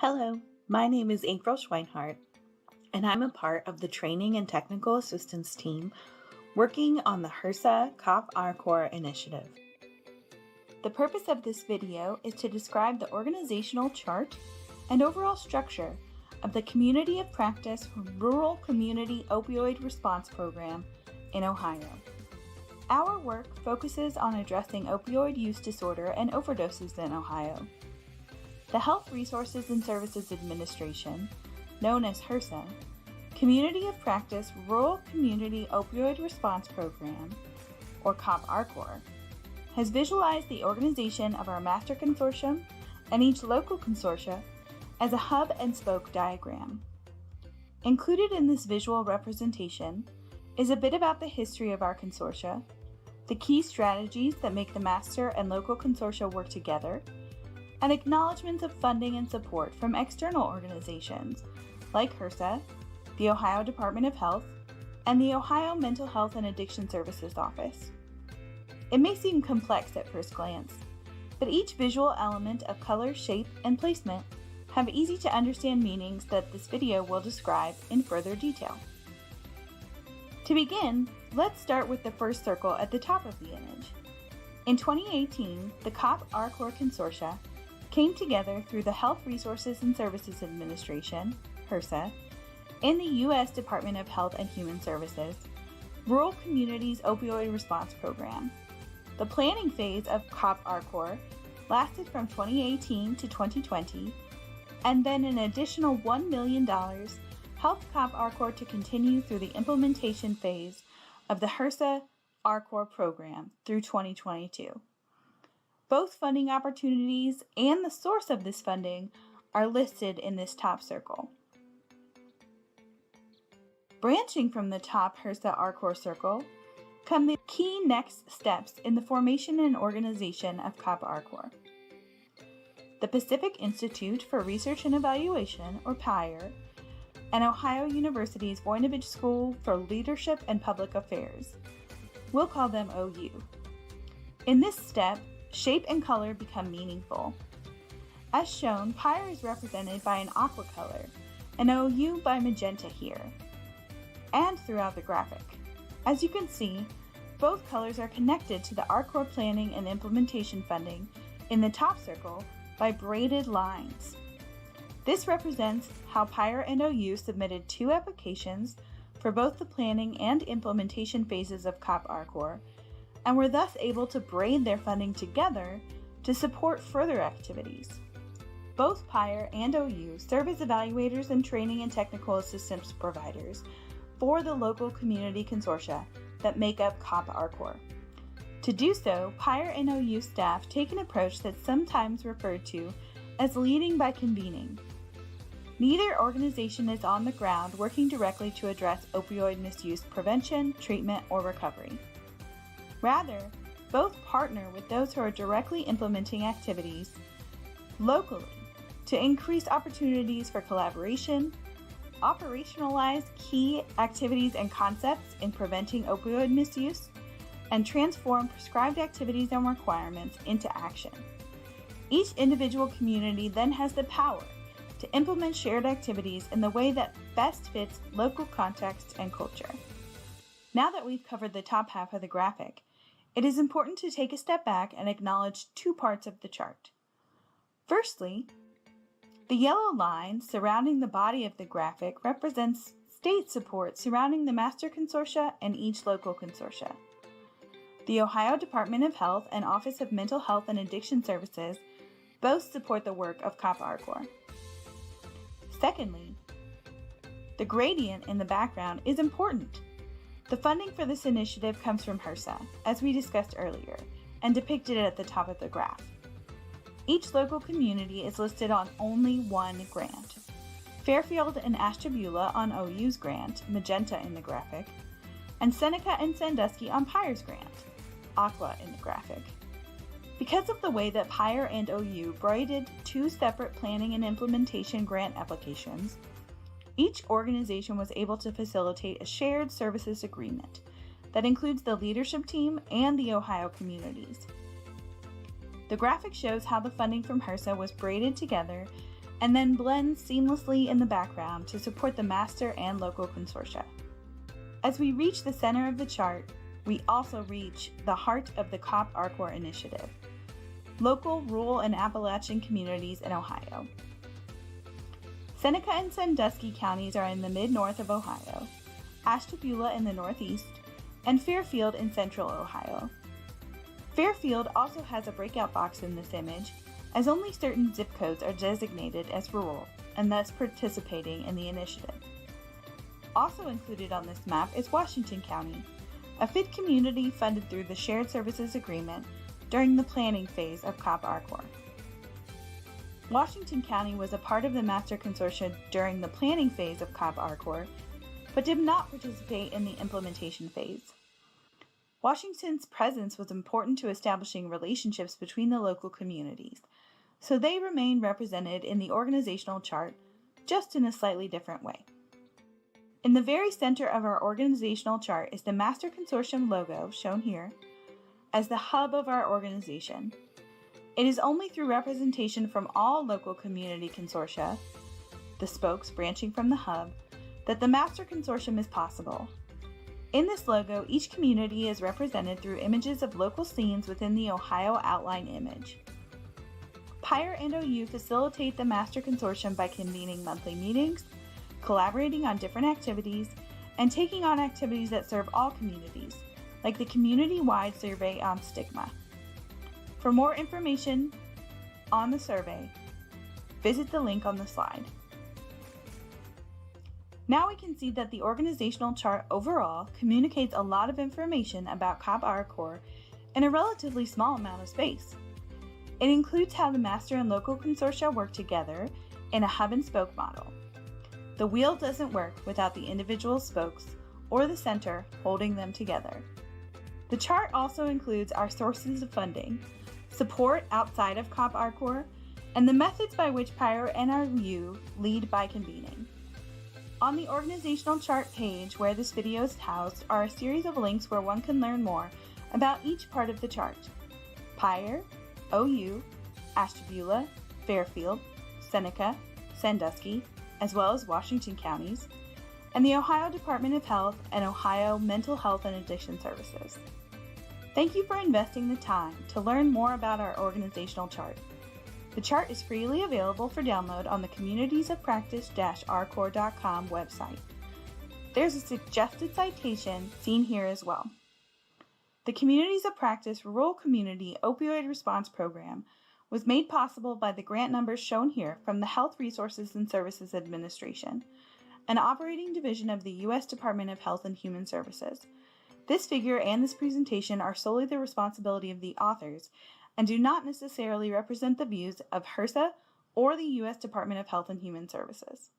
Hello, my name is April Schweinhart, and I'm a part of the Training and Technical Assistance team working on the HRSA COP-RCORP initiative. The purpose of this video is to describe the organizational chart and overall structure of the Community of Practice Rural Community Opioid Response Program in Ohio. Our work focuses on addressing opioid use disorder and overdoses in Ohio. The Health Resources and Services Administration, known as HRSA, Community of Practice Rural Community Opioid Response Program, or COP-RCORP, has visualized the organization of our master consortium and each local consortia as a hub and spoke diagram. Included in this visual representation is a bit about the history of our consortia, the key strategies that make the master and local consortia work together, and acknowledgments of funding and support from external organizations like HRSA, the Ohio Department of Health, and the Ohio Mental Health and Addiction Services Office. It may seem complex at first glance, but each visual element of color, shape, and placement have easy to understand meanings that this video will describe in further detail. To begin, let's start with the first circle at the top of the image. In 2018, the COP-RCORP Consortia came together through the Health Resources and Services Administration, HRSA, and the U.S. Department of Health and Human Services, Rural Communities Opioid Response Program. The planning phase of COP-RCORP lasted from 2018 to 2020, and then an additional $1 million helped COP-RCORP to continue through the implementation phase of the HRSA RCORP program through 2022. Both funding opportunities and the source of this funding are listed in this top circle. Branching from the top HRSA RCORP circle come the key next steps in the formation and organization of COP-RCORP. The Pacific Institute for Research and Evaluation, or PIRE, and Ohio University's Voinovich School for Leadership and Public Affairs. We'll call them OU. In this step, shape and color become meaningful. As shown, PIRE is represented by an aqua color, and OU by magenta here, and throughout the graphic. As you can see, both colors are connected to the RCORP Planning and Implementation funding in the top circle by braided lines. This represents how PIRE and OU submitted 2 applications for both the planning and implementation phases of COP-RCORP, and were thus able to braid their funding together to support further activities. Both PIRE and OU serve as evaluators and training and technical assistance providers for the local community consortia that make up COP-RCORP. To do so, PIRE and OU staff take an approach that's sometimes referred to as leading by convening. Neither organization is on the ground working directly to address opioid misuse prevention, treatment, or recovery. Rather, both partner with those who are directly implementing activities locally to increase opportunities for collaboration, operationalize key activities and concepts in preventing opioid misuse, and transform prescribed activities and requirements into action. Each individual community then has the power to implement shared activities in the way that best fits local context and culture. Now that we've covered the top half of the graphic, it is important to take a step back and acknowledge 2 parts of the chart. Firstly, the yellow line surrounding the body of the graphic represents state support surrounding the master consortia and each local consortia. The Ohio Department of Health and Office of Mental Health and Addiction Services both support the work of COP-RCORP. Secondly, the gradient in the background is important. The funding for this initiative comes from HRSA, as we discussed earlier, and depicted at the top of the graph. Each local community is listed on only one grant. Fairfield and Ashtabula on OU's grant, magenta in the graphic, and Seneca and Sandusky on PIRE's grant, aqua in the graphic. Because of the way that PIRE and OU braided 2 separate planning and implementation grant applications, each organization was able to facilitate a shared services agreement that includes the leadership team and the Ohio communities. The graphic shows how the funding from HRSA was braided together and then blends seamlessly in the background to support the master and local consortia. As we reach the center of the chart, we also reach the heart of the COP-RCORP initiative, local, rural, and Appalachian communities in Ohio. Seneca and Sandusky counties are in the mid-north of Ohio, Ashtabula in the northeast, and Fairfield in central Ohio. Fairfield also has a breakout box in this image, as only certain zip codes are designated as rural and thus participating in the initiative. Also included on this map is Washington County, a fifth community funded through the Shared Services Agreement during the planning phase of COP-RCORP. Washington County was a part of the Master Consortium during the planning phase of COP-RCORP, but did not participate in the implementation phase. Washington's presence was important to establishing relationships between the local communities, so they remain represented in the organizational chart, just in a slightly different way. In the very center of our organizational chart is the Master Consortium logo, shown here, as the hub of our organization. It is only through representation from all local community consortia, the spokes branching from the hub, that the Master Consortium is possible. In this logo, each community is represented through images of local scenes within the Ohio outline image. PIRE and OU facilitate the Master Consortium by convening monthly meetings, collaborating on different activities, and taking on activities that serve all communities, like the community-wide survey on stigma. For more information on the survey, visit the link on the slide. Now we can see that the organizational chart overall communicates a lot of information about COP-RCORP in a relatively small amount of space. It includes how the master and local consortia work together in a hub and spoke model. The wheel doesn't work without the individual spokes or the center holding them together. The chart also includes our sources of funding, support outside of COP-RCORP, and the methods by which PIRE and RU lead by convening. On the organizational chart page where this video is housed are a series of links where one can learn more about each part of the chart: PIRE, OU, Ashtabula, Fairfield, Seneca, Sandusky, as well as Washington counties, and the Ohio Department of Health and Ohio Mental Health and Addiction Services. Thank you for investing the time to learn more about our organizational chart. The chart is freely available for download on the communities-of-practice-rcorp.com website. There's a suggested citation seen here as well. The Communities of Practice Rural Community Opioid Response Program was made possible by the grant numbers shown here from the Health Resources and Services Administration, an operating division of the U.S. Department of Health and Human Services. This figure and this presentation are solely the responsibility of the authors and do not necessarily represent the views of HRSA or the U.S. Department of Health and Human Services.